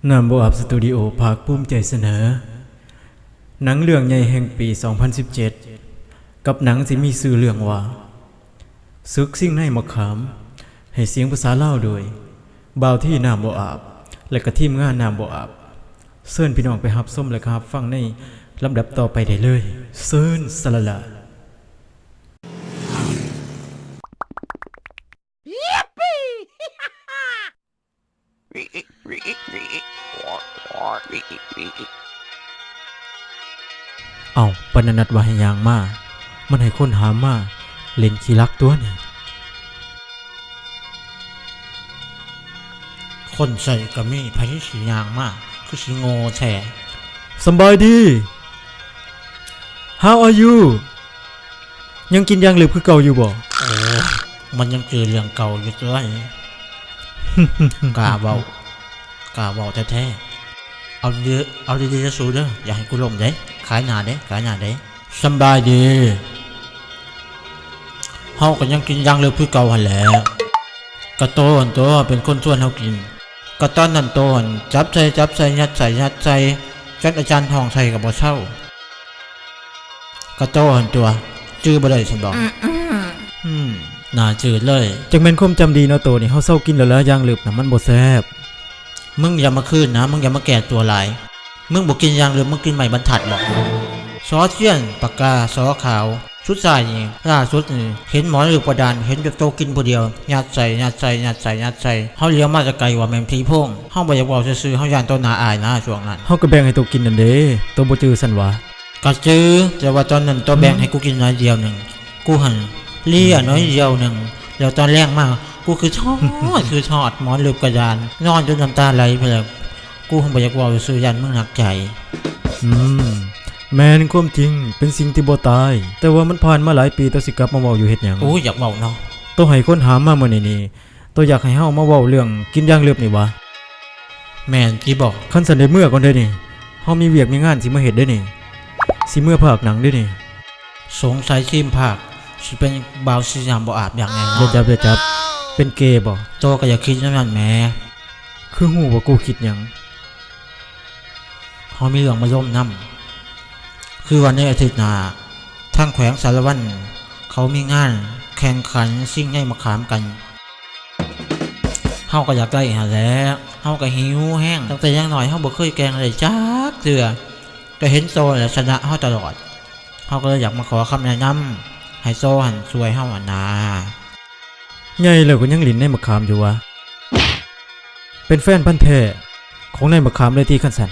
นามโบอับสตูดิโอภาคภูมิใจเสนอหนังเรื่องใหญ่แห่งปี 2017 กับหนังที่มีชื่อเรื่องว่าศึกสิ่งในมะขามให้เสียงภาษาลาวโดยบ่าวที่นามโบอับและก็ทีมงานนามโบอับเชิญพี่น้องไปรับชมและครับฟังในลำดับต่อไปได้เลยเชิญสละละเอาปนนัดว่าให้ยางมามันให้คนหามมาเล่นขี้รักตัวนี่คนใส่ก็มีไผสียางมากคือสิโง่แท้ สบายดี How are you ยังกินยางเหลือบคือเก่าอยู่บ่ โอ้มันยังเจอเรื่องเก่าอยู่ตัวนี้ กล้าเว้แท้ๆเอาดีๆจะสู้เด้ออย่าให้กูล้มเด้ขายหน้าเด้สำบายดีเฮาก็ยังกินยางเหลือบคือเก่าหั่นแหละกระโตนตัวเป็นคนชวนเฮากินกระตอนนั้นโตนจับใส่ยัดใส่จัดอาจารย์ทองใส่กับบ่เช่ากระโตนตัวจื้อบ่ได้ฉันบอกน่าจืดเลย จังแม่นความจำดีเนาะโตนี่เฮาเซากินแล้วยางเหลือบน่ะมันบ่แซ่บ มึงอย่ามาคืนนะมึงอย่ามาแก่ตัวหลายมึงบอกกินยางหรือมึงกินใหม่บรรทัดบอกซอเทียนปากกาซอขาวชุดใส่นี่ล่าสุดนี่เห็นหมอนหรือประดานเห็นแบบโตกินผู้เดียวยัดใส่เฮาเลี้ยวมาจากไกลว่าแมงทีพงเฮาบ่อยากบอกซื่อๆเฮาย่านตัวหน้าอายนะช่วงนั้น เฮาก็แบ่งให้โตกินนั่นเด้โตบ่จื้อซั่นวะ ก็จื้อแต่ว่าตอนนั้นตัวแบ่งให้กูกินน้อยเดียวหนึ่งกูหันเลี่ยน้อยเดียวหนึ่งแล้วตอนแรกมากูคือทอดหมอนหรือกระดานนอนจนน้ำตาไหลไปแล้วกูคงบ่อยากบอกซื่อๆยันมึงหนักใจ แม่นความจริงเป็นสิ่งที่บ่ตายแต่ว่ามันผ่านมาหลายปีโตสิกลับมาเว้าอยู่เฮ็ดหยัง โอ้ยอยากเบาเนาะ โตให้คนหามมามื้อนี้โตอยากให้เฮามาเว้าเรื่องกินยางเหลือบนี่วะ แม่นที่บอก คันสันได้เมื่อก่อนเด้อนี่เฮามีเวียกมีงานสิมาเฮ็ดเด้อนี่สิเมื่อภาคหนังเด้อนี่ สงสัยทีมภาคสิเป็นบ่าวสยามบ่อาบอย่างไง เดี๋ยว เนาะ จับเป็นเกย์บ่ โตก็อย่าคิดนั่นแหม่ คือฮู้ว่ากูคิดหยัง เขามีเรื่องมาร่วมนำคือวันนี้อาทิตย์หน้าทางแขวงสารวัตรเขามีงานแข่งขันซิ่งให้มาขามกันเฮาก็อยากได้หาแหล้วเฮาก็หิวแห้งตั้งแต่ยังหน่อยเฮาบ่เคยแกงอะไรจักเทื่อก็เห็นโซแล้วชนะเฮาตลอดเฮาก็เลยอยากมาขอคำแนะนำให้โซหันช่วยเฮาอ่ะนะ ใหญ่แล้วก็ยังลิ้นในมะขามอยู่วะเป็นแฟนพันธุ์แท้ของในมะขามเลยที่คันสัน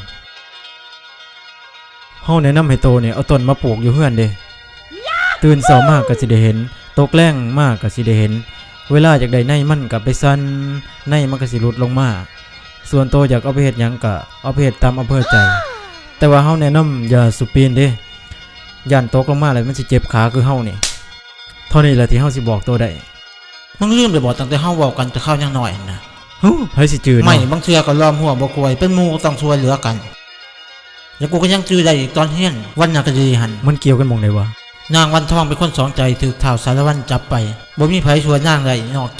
เฮาแนะนำให้โตเนี่ยเอาต้นมาปลูกอยู่เฮือนเด้ตื่นเช้ามากก็สิได้เห็นตกแรงมากก็สิได้เห็นเวลาอยากได้ในมันก็ไปสั่นในมันก็สิหลุดลงมาส่วนโตอยากเอาไปเฮ็ดหยังก็เอาไปเฮ็ดตามอำเภอใจแต่ว่าเฮาแนะนำอย่าสุปีนเด้ย่านตกลงมาแล้วมันสิเจ็บขาคือเฮานี่เท่านี้แหละที่เฮาสิบอกโตได้ มึงลืมไปบอกตั้งแต่เฮาเว้ากันแต่ข้าวยังน้อยนะ ฮู้ไผสิจื้อ ไม่ เนาะ บางเทื่อก็ล้อมหัวบ่กวยเป็นหมู่ก็ต้องช่วยเหลือกันแล้วกูก็ยังจื้อได้อีกตอนเฮียนวันน่ะก็ดีหัน มันเกี่ยวกันหม่องใดวะ นางวันทองเป็นคนสองใจถูกท้าวสารวัตรจับไปบ่มีไผช่วยนางได้นอก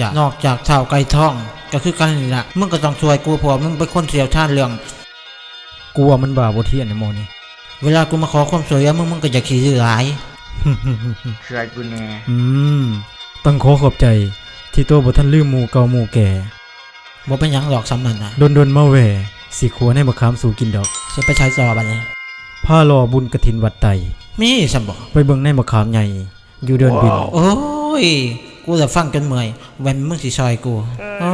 จากท้าวไก่ทองก็คือกันนี่ล่ะมึงก็ต้องช่วยกูเพราะมึงเป็นคนเชี่ยวชาญเรื่อง กูว่ามันบ้าบ่เทียนในหมอนี่ เวลากูมาขอความช่วยเหลือมึงก็อย่าขี้ดื้อหลาย ช่วยกูแน่ ต้องขอขอบใจที่ตัวบ่ทันลืมหมู่เก่าหมู่แก่ บ่เป็นหยังหรอกสำนันน่ะ ดนมาแหวสิขัวให้มะขามสู่กินดอก สิไปใช้จอบัดนี้ ผ้ารอบุญกฐินวัดไต มีซั่นบ่ ไปเบิ่งในมะขามใหญ่อยู่เดินบิน โอ้ยกูจะฟังจนเมื่อยแว่นมึงสิซอยกูโอ้